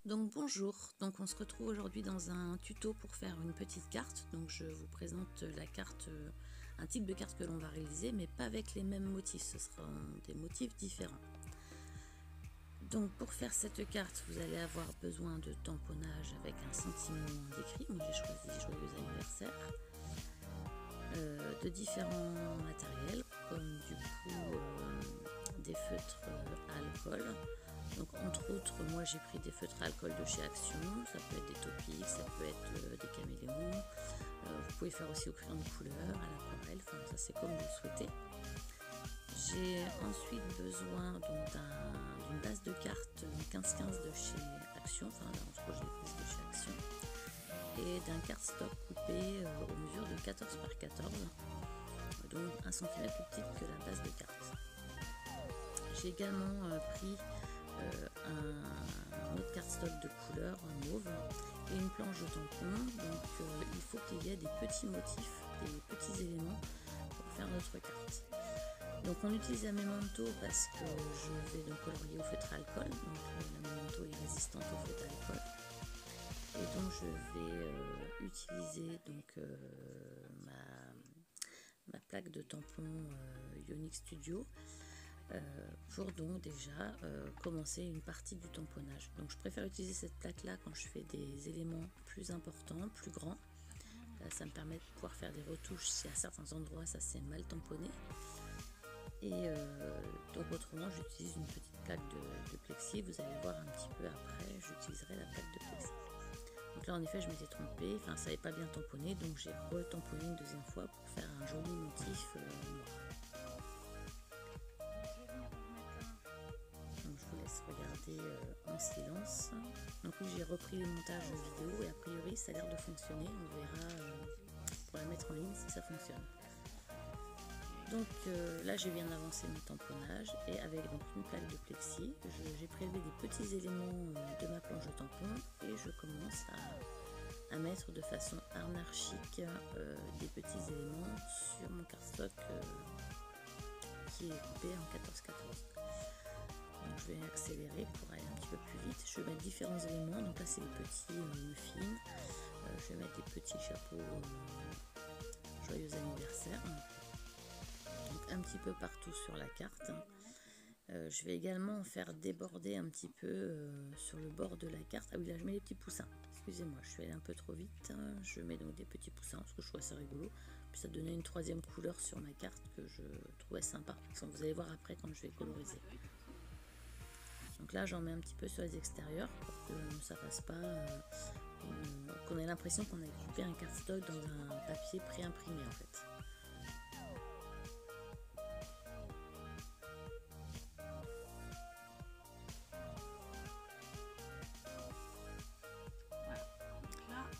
Donc bonjour, donc on se retrouve aujourd'hui dans un tuto pour faire une petite carte. Donc je vous présente la carte, un type de carte que l'on va réaliser, mais pas avec les mêmes motifs, ce seront des motifs différents. Donc pour faire cette carte, vous allez avoir besoin de tamponnage avec un sentiment d'écrit. Moi j'ai choisi Joyeux anniversaire, de différents matériels comme du coup des feutres à alcool. Donc entre autres, moi j'ai pris des feutres à alcool de chez Action, ça peut être des Topics, ça peut être des caméléons, vous pouvez faire aussi au crayon de couleur, à l'aquarelle, enfin ça c'est comme vous le souhaitez. J'ai ensuite besoin d'une base de cartes 15-15 de chez Action, enfin là en tout cas je l'ai prise de chez Action, et d'un cardstock coupé aux mesures de 14 par 14, donc 1 cm plus petite que la base de carte. J'ai également pris un autre cardstock de couleur mauve et une planche de tampon. Donc il faut qu'il y ait des petits motifs, des petits éléments pour faire notre carte. Donc on utilise la Memento parce que je vais donc colorier au feutre à alcool. Donc la Memento est résistante au feutre à alcool. Et donc je vais utiliser donc ma plaque de tampon Ionic Studio pour donc déjà commencer une partie du tamponnage. Donc je préfère utiliser cette plaque là quand je fais des éléments plus importants, plus grands. Ça me permet de pouvoir faire des retouches si à certains endroits ça s'est mal tamponné. Et donc autrement j'utilise une petite plaque de plexi. Vous allez voir un petit peu après, j'utiliserai la plaque de plexi. Donc là en effet je m'étais trompée, enfin ça n'avait pas bien tamponné, donc j'ai retamponné une deuxième fois pour faire un joli motif noir. Regarder en silence. Donc oui, j'ai repris les montages vidéo et a priori ça a l'air de fonctionner. On verra pour la mettre en ligne si ça fonctionne. Donc là j'ai bien avancé mon tamponnage et avec donc une plaque de plexi, j'ai prélevé des petits éléments de ma planche de tampon et je commence à mettre de façon anarchique des petits éléments sur mon cardstock qui est coupé en 14-14. Donc je vais accélérer pour aller un petit peu plus vite. Je vais mettre différents éléments. Donc là c'est les petits muffins. Je vais mettre des petits chapeaux joyeux anniversaire. Donc un petit peu partout sur la carte. Je vais également faire déborder un petit peu sur le bord de la carte. Ah oui, là je mets les petits poussins. Excusez-moi, je suis allée un peu trop vite. Je mets donc des petits poussins parce que je trouve ça rigolo. Puis ça donnait une troisième couleur sur ma carte que je trouvais sympa. Vous allez voir après quand je vais coloriser. Donc là j'en mets un petit peu sur les extérieurs pour que ça fasse pas qu'on ait l'impression qu'on a coupé un cardstock dans un papier pré-imprimé en fait.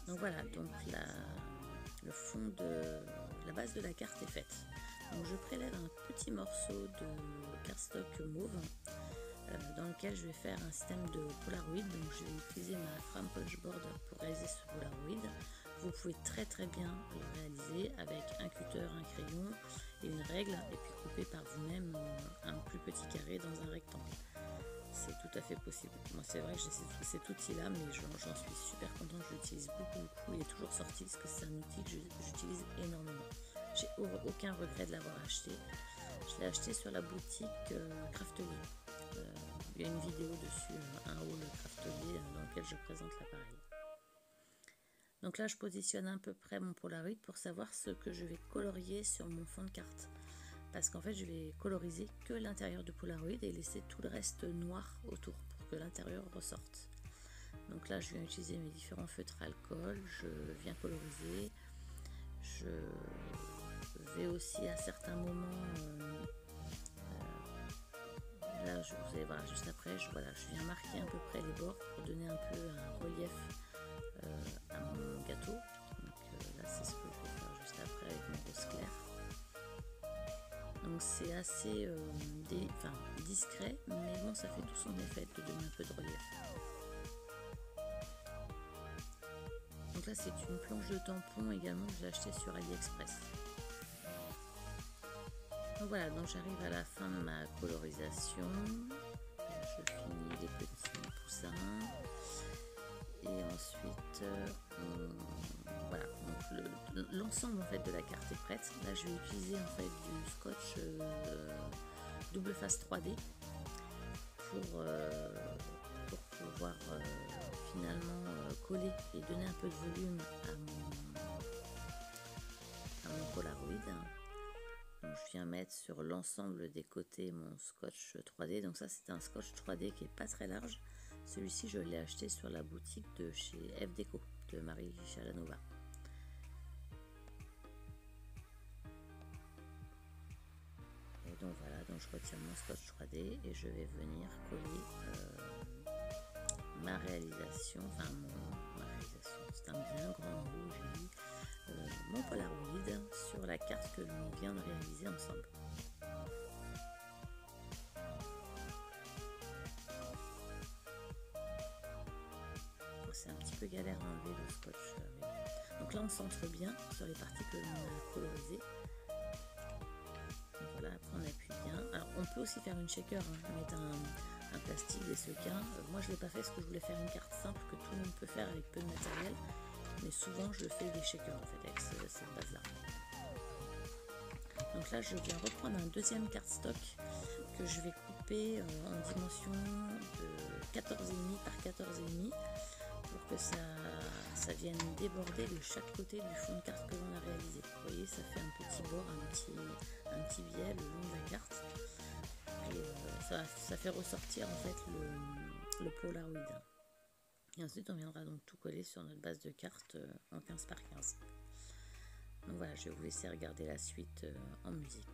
Donc voilà, donc le fond de la base de la carte est faite. Donc je prélève un petit morceau de cardstock mauve dans lequel je vais faire un système de Polaroid. Donc je vais utiliser ma frame punchboard pour réaliser ce Polaroid. Vous pouvez très bien le réaliser avec un cutter, un crayon et une règle, et puis couper par vous-même un plus petit carré dans un rectangle. C'est tout à fait possible. Moi c'est vrai que j'ai cet outil là, mais j'en suis super contente, je l'utilise beaucoup, il est toujours sorti parce que c'est un outil que j'utilise énormément. J'ai aucun regret de l'avoir acheté. Je l'ai acheté sur la boutique Craftelier. Il y a une vidéo dessus, un haul Craftelier dans lequel je présente l'appareil. Donc là je positionne à peu près mon Polaroid pour savoir ce que je vais colorier sur mon fond de carte. Parce qu'en fait je vais coloriser que l'intérieur du Polaroid et laisser tout le reste noir autour pour que l'intérieur ressorte. Donc là je viens utiliser mes différents feutres à alcool, je viens coloriser, je vais aussi à certains moments, là vous allez voir juste après, je viens marquer à peu près les bords pour donner un peu un relief à mon gâteau. Donc là c'est ce que je vais faire juste après avec mon rose clair. Donc c'est assez discret, mais bon ça fait tout son effet de donner un peu de relief. Donc là c'est une planche de tampon également que j'ai acheté sur AliExpress. Donc voilà, donc j'arrive à la fin de ma colorisation. Je finis les petits poussins. voilà, l'ensemble en fait de la carte est prête. Là je vais utiliser en fait du scotch double face 3D pour pouvoir finalement coller et donner un peu de volume à mon Polaroid. Donc, je viens mettre sur l'ensemble des côtés mon scotch 3D. Donc ça c'est un scotch 3D qui est pas très large. Celui-ci je l'ai acheté sur la boutique de chez F Déco de Marie Chalanova. Et donc voilà, donc je retire mon scotch 3D et je vais venir coller ma réalisation, c'est un bien grand mot, j'ai dit, mon Polaroid sur la carte que l'on vient de réaliser ensemble. C'est un petit peu galère à enlever le scotch. Donc là on centre bien sur les parties que l'on a colorisées. Donc voilà, après on appuie bien. Alors on peut aussi faire une shaker, mettre un plastique, des sequins. Moi je ne l'ai pas fait parce que je voulais faire une carte simple que tout le monde peut faire avec peu de matériel. Mais souvent je fais des shakers en fait avec cette base là. Donc là je viens reprendre un deuxième cardstock que je vais couper en dimension de 14,5 par 14,5 pour que ça vienne déborder de chaque côté du fond de carte que l'on a réalisé. Vous voyez, ça fait un petit bord, un petit biais le long de la carte. Et ça fait ressortir en fait le Polaroid. Et ensuite on viendra donc tout coller sur notre base de carte en 15 par 15. Donc voilà, je vais vous laisser regarder la suite en musique.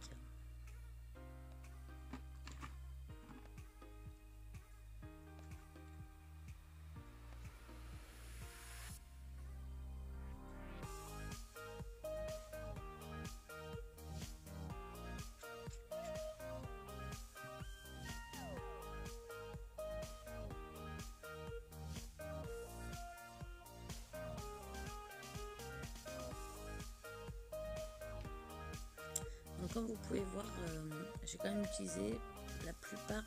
Donc comme vous pouvez voir, j'ai quand même utilisé la plupart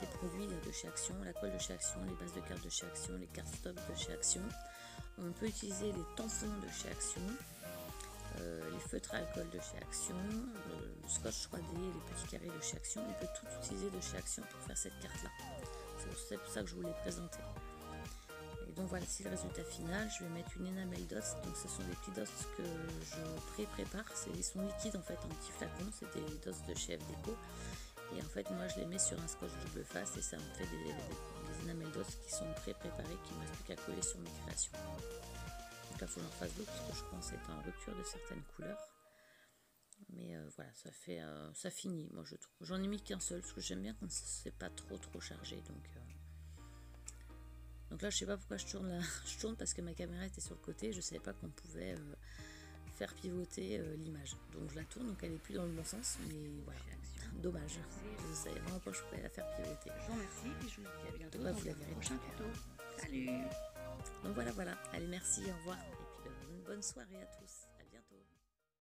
des produits de chez Action, la colle de chez Action, les bases de cartes de chez Action, les cartes stock de chez Action. On peut utiliser les tampons de chez Action, les feutres à alcool de chez Action, le scotch 3D, les petits carrés de chez Action. On peut tout utiliser de chez Action pour faire cette carte là. C'est pour ça que je vous l'ai présenté. Et donc voilà, c'est le résultat final. Je vais mettre une enamel dots. Donc ce sont des petits dots que je prépare. Ils sont liquides en fait en petits flacons. C'est des dots de chez F Déco. Et en fait moi je les mets sur un scotch double face et ça me fait des enamel dots qui sont préparés, qui ne me reste plus qu'à coller sur mes créations. Donc là il faut que j'en fasse d'autres parce que je pense être en rupture de certaines couleurs. Mais voilà, ça finit, moi je trouve. J'en ai mis qu'un seul parce que j'aime bien quand c'est pas trop chargé. Donc là je sais pas pourquoi je tourne parce que ma caméra était sur le côté, je savais pas qu'on pouvait faire pivoter l'image. Donc je la tourne, donc elle est plus dans le bon sens, mais voilà, dommage. Je savais vraiment pas que je pouvais la faire pivoter. Je vous remercie et je vous dis à bientôt Là, dans vous la un verrez prochain tuto. Salut. Donc voilà, allez merci, au revoir et puis bonne soirée à tous.